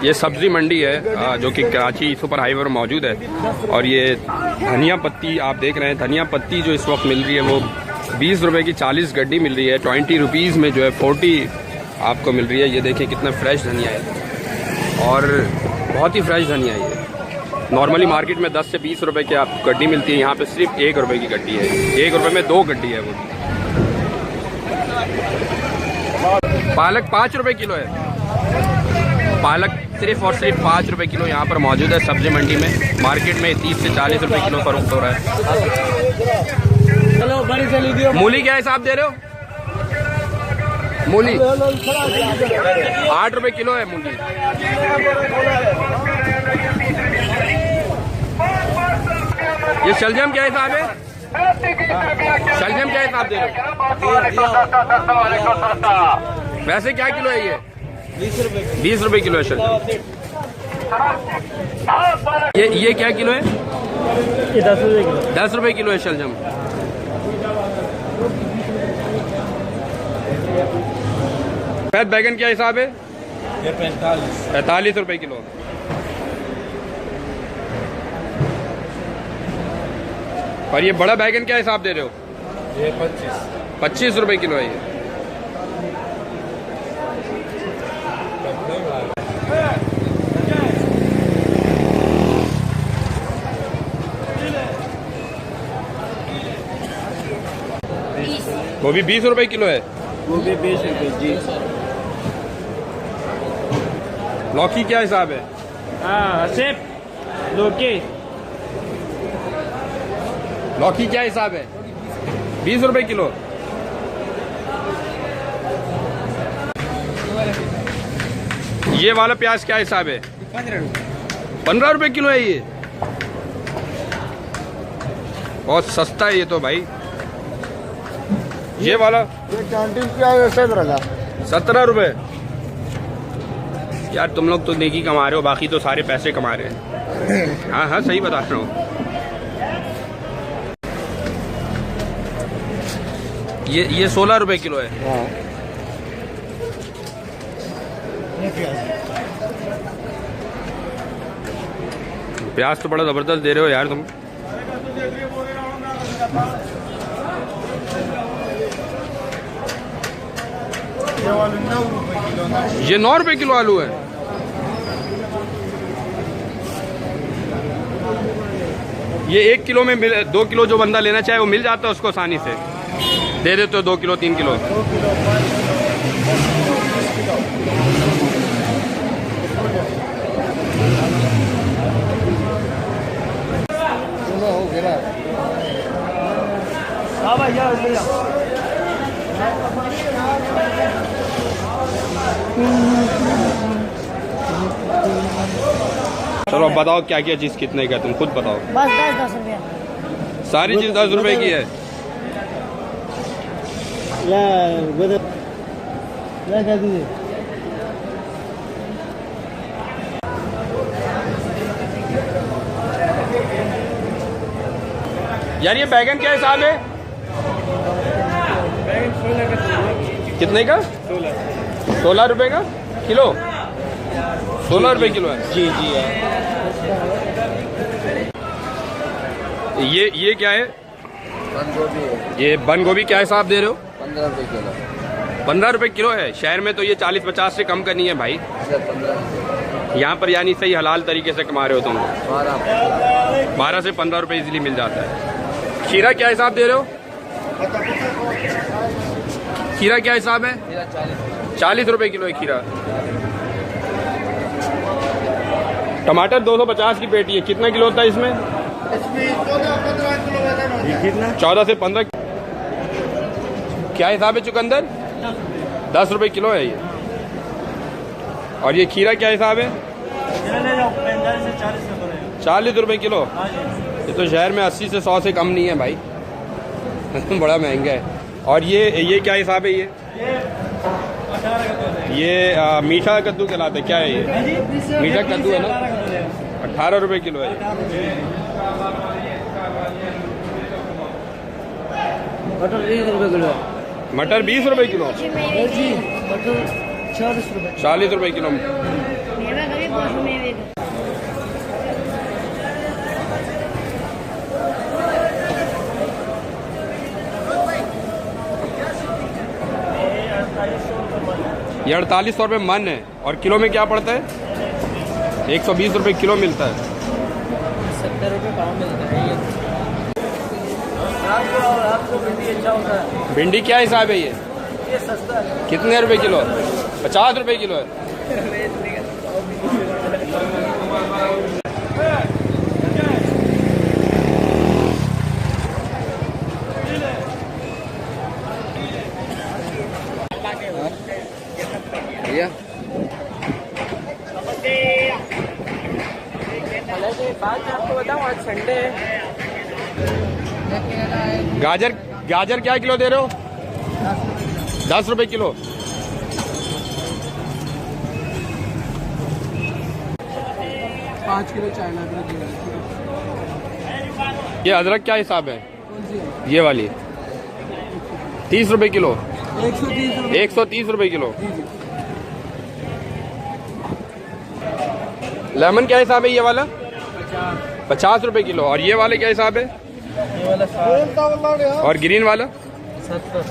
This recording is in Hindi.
ये सब्जी मंडी है जो कि कराची सुपर हाईवे पर मौजूद है। और ये धनिया पत्ती आप देख रहे हैं, धनिया पत्ती जो इस वक्त मिल रही है वो 20 रुपए की 40 गड्डी मिल रही है। 20 रुपीज़ में जो है 40 आपको मिल रही है। ये देखिए कितना फ्रेश धनिया है और बहुत ही फ्रेश धनिया है। ये नॉर्मली मार्केट में 10 से 20 रुपए की आप गड्डी मिलती है, यहाँ पे सिर्फ 1 रुपए की गड्डी है। 1 रुपए में 2 गड्डी है वो। पालक 5 रुपए किलो है। पालक सिर्फ और सिर्फ 5 रुपए किलो यहाँ पर मौजूद है सब्जी मंडी में। मार्केट में 30 से 40 रुपए किलो फरोख्त हो रहा है। मूली क्या हिसाब दे रहे हो? मूली 8 रुपए किलो है मूली। ये शलजम क्या हिसाब है? शलजम क्या हिसाब दे रहे हो? वैसे क्या किलो है ये? 20 रुपए किलो है शलजम। ये क्या किलो है? ये 10 रुपए किलो। 10 रुपए किलो है शलजम। सफेद बैगन क्या हिसाब है? ये 45 रुपए किलो। और ये बड़ा बैगन क्या हिसाब दे रहे हो? ये 25 रुपए किलो है ये। वो भी 20 रुपए किलो है। वो भी 20 रुपए जी। लौकी क्या हिसाब है? हाँ सेब लौकी। लौकी क्या हिसाब है? 20 रुपए किलो। ये वाला प्याज क्या हिसाब है? 15 रुपए किलो है ये। बहुत सस्ता है ये तो भाई। ये वाला कैंटीन प्याज 17 रुपए। यार तुम लोग तो नेकी कमा रहे हो, बाकी तो सारे पैसे कमा रहे हैं। हाँ हाँ सही बता रहा हूँ। ये 16 रुपए किलो है। प्याज तो बड़ा जबरदस्त दे रहे हो यार तुम। ये 9 रुपए किलो आलू है। ये 1 किलो में 2 किलो जो बंदा लेना चाहे वो मिल जाता है उसको आसानी से। दे देते हो 2 किलो 3 किलो। चलो अब बताओ क्या क्या चीज कितने का, तुम खुद बताओ। बस 10 रुपया। सारी चीज 10 रुपए की है। यार ये बैगन क्या हिसाब है? कितने का? 16 रुपए का किलो। 16 रुपए किलो है जी जी। ये क्या है? बंद गोभी। ये बंद गोभी क्या हिसाब दे रहे हो? 15 रुपए किलो। 15 रुपए किलो है। शहर में तो ये 40-50 से कम करनी है भाई। 15 यहाँ पर यानी सही हलाल तरीके से कमा रहे हो तुम। 12 से 15 रुपए इजीली मिल जाता है। खीरा क्या हिसाब दे रहे हो? खीरा क्या हिसाब है? 40 रुपए किलो है खीरा। टमाटर 250 की पेटी है। कितना किलो होता है इसमें? 14 से 15। क्या हिसाब है चुकंदर? 10 रुपए किलो है ये। और ये खीरा क्या हिसाब है? 40 रुपए किलो। ये तो शहर में 80 से 100 से कम नहीं है भाई। बड़ा महंगा है। और ये क्या हिसाब है? ये मीठा कद्दू कहलाता है। क्या है ये? मीठा कद्दू है ना। 18 रुपए किलो है। मटर 20 रुपए किलो। मटर 20 रुपए किलो। 40 रुपए 40 रुपए किलो। मेवा कभी 200 मेवे का। ये 4800 रुपये मन है। और किलो में क्या पड़ता है? 120 रुपये किलो मिलता है। 70 रुपये पाव मिलता है ये। आपको भिंडी अच्छा होता है। भिंडी क्या हिसाब है ये? ये सस्ता है। कितने रुपए किलो? 50 रुपए किलो है। भैया हालांकि बात मैं आपको बताऊँ, आज संडे है। गाजर क्या किलो दे रहे हो? 10 रुपए किलो। 5 किलो चाइना अदरक। ये अदरक क्या हिसाब है? कौन सी है? ये वाली 30 रुपए किलो। 130 रुपये। 130 रुपए किलो। लेमन क्या हिसाब है ये वाला? 50 रुपए किलो। और ये वाले क्या हिसाब है? ये वाला 60। और ग्रीन वाला? 70।